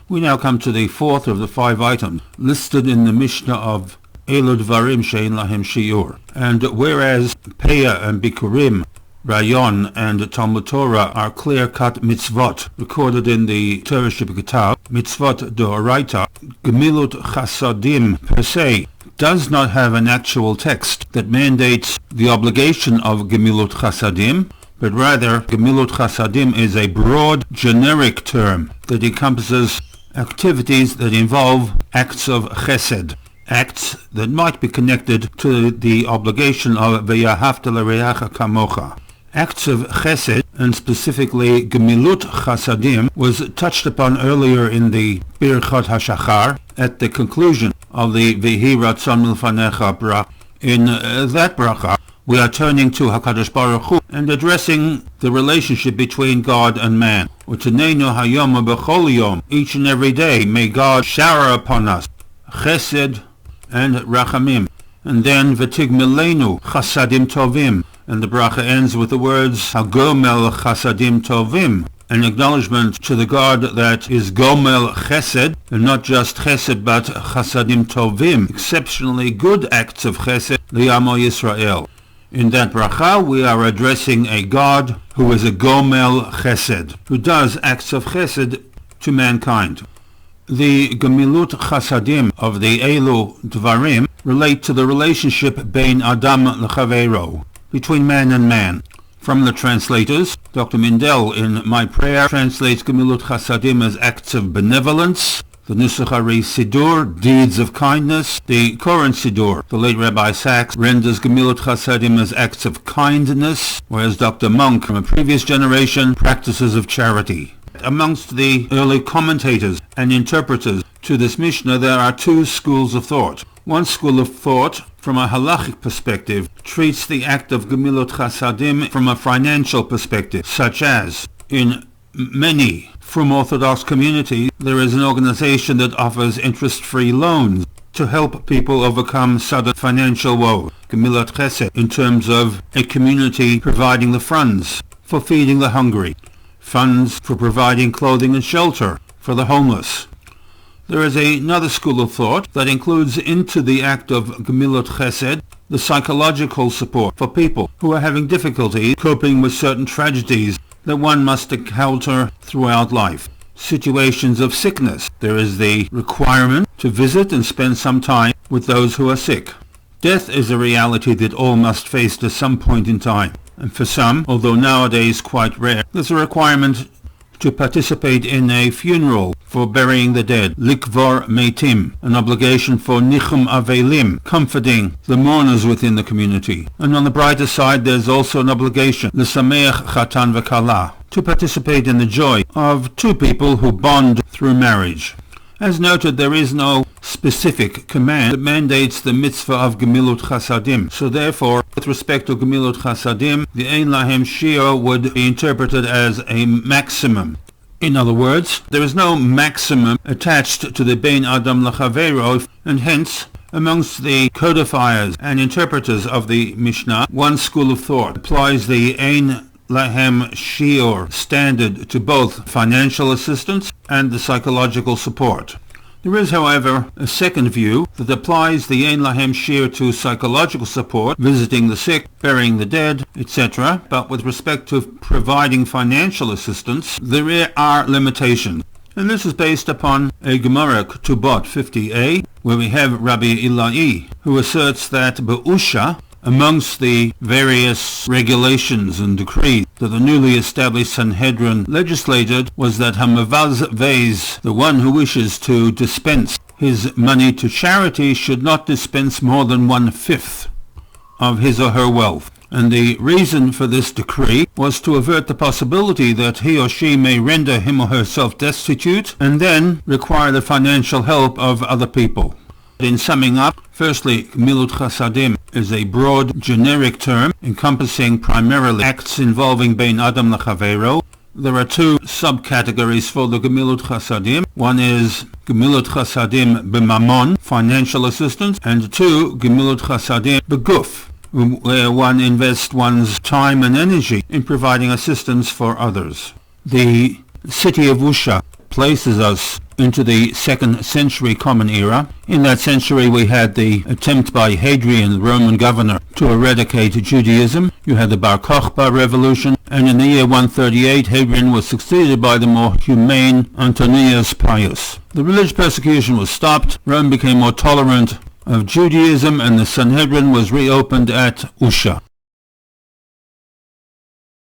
We now come to the fourth of the 5 items listed in the Mishnah of Elu Dvarim She'ein Lahem Shiur. And whereas Peah and Bikurim, Rayon and Talmud Torah are clear-cut mitzvot recorded in the Torah Shebeketav, mitzvot d'oraita, Gemloot Chasadim per se does not have an actual text that mandates the obligation of Gemloot Chasadim, but rather Gemloot Chasadim is a broad, generic term that encompasses activities that involve acts of chesed, acts that might be connected to the obligation of Ve'ahavta l'reacha kamocha. Acts of chesed, and specifically Gemloot Chasadim, was touched upon earlier in the Birchot HaShachar at the conclusion of the V'hi Ratzon Milfanecha bracha. In that bracha, we are turning to HaKadosh Baruch Hu and addressing the relationship between God and man. U'teneinu hayom b'chol yom, each and every day may God shower upon us chesed and rachamim. And then v'tigmelenu chasadim tovim, and the bracha ends with the words hagomel chasadim tovim, an acknowledgement to the God that is gomel chesed, and not just chesed but chasadim tovim, exceptionally good acts of chesed li'amo Yisrael. In that bracha, we are addressing a God who is a Gomel Chesed, who does acts of Chesed to mankind. The Gemloot Chasadim of the Elu Dvarim relate to the relationship bein Adam l'chaveiro, between man and man. From the translators, Dr. Mindel in My Prayer translates Gemloot Chasadim as acts of benevolence. The Nusach Ari Sidur, deeds of kindness. The Koren Sidur, the late Rabbi Sachs, renders Gemloot Chasadim as acts of kindness, whereas Dr. Monk, from a previous generation, practices of charity. Amongst the early commentators and interpreters to this Mishnah, there are 2 schools of thought. One school of thought, from a halachic perspective, treats the act of Gemloot Chasadim from a financial perspective, such as, in many Frum Orthodox communities, there is an organization that offers interest-free loans to help people overcome sudden financial woe, Gemilot Chesed, in terms of a community providing the funds for feeding the hungry, funds for providing clothing and shelter for the homeless. There is another school of thought that includes into the act of Gemilot Chesed the psychological support for people who are having difficulty coping with certain tragedies that one must encounter throughout life. Situations of sickness. There is the requirement to visit and spend some time with those who are sick. Death is a reality that all must face at some point in time. And for some, although nowadays quite rare, there's a requirement to participate in a funeral for burying the dead, likvor meitim, an obligation for nichum avelim, comforting the mourners within the community. And on the brighter side, there's also an obligation, l'sameach chatan v'kala, to participate in the joy of 2 people who bond through marriage. As noted, there is no specific command that mandates the mitzvah of Gemloot Chasadim. So therefore, with respect to Gemloot Chasadim, the Ein Lahem Shiur would be interpreted as a maximum. In other words, there is no maximum attached to the Bein Adam l'chaveiro, and hence, amongst the codifiers and interpreters of the Mishnah, one school of thought applies the Ein Lahem Shiur standard to both financial assistance and the psychological support. There is, however, a second view that applies the Ein Lahem Shiur to psychological support, visiting the sick, burying the dead, etc., but with respect to providing financial assistance, there are limitations. And this is based upon a Gemara Ketubot 50a, where we have Rabbi Ilai, who asserts that Be'usha, amongst the various regulations and decrees that the newly established Sanhedrin legislated, was that Hamavaz Vez, the one who wishes to dispense his money to charity, should not dispense more than 1/5 of his or her wealth. And the reason for this decree was to avert the possibility that he or she may render him or herself destitute and then require the financial help of other people. In summing up, firstly, Gemloot Chasadim is a broad, generic term encompassing primarily acts involving Bein Adam l'chaveiro. There are 2 subcategories for the Gemloot Chasadim. One is Gemloot Chasadim b'mamon, financial assistance, and 2, Gemloot Chasadim b'guf, where one invests one's time and energy in providing assistance for others. The city of Usha places us into the 2nd century Common Era. In that century we had the attempt by Hadrian, the Roman governor, to eradicate Judaism. You had the Bar Kokhba revolution, and in the year 138 Hadrian was succeeded by the more humane Antonius Pius. The religious persecution was stopped, Rome became more tolerant of Judaism, and the Sanhedrin was reopened at Usha.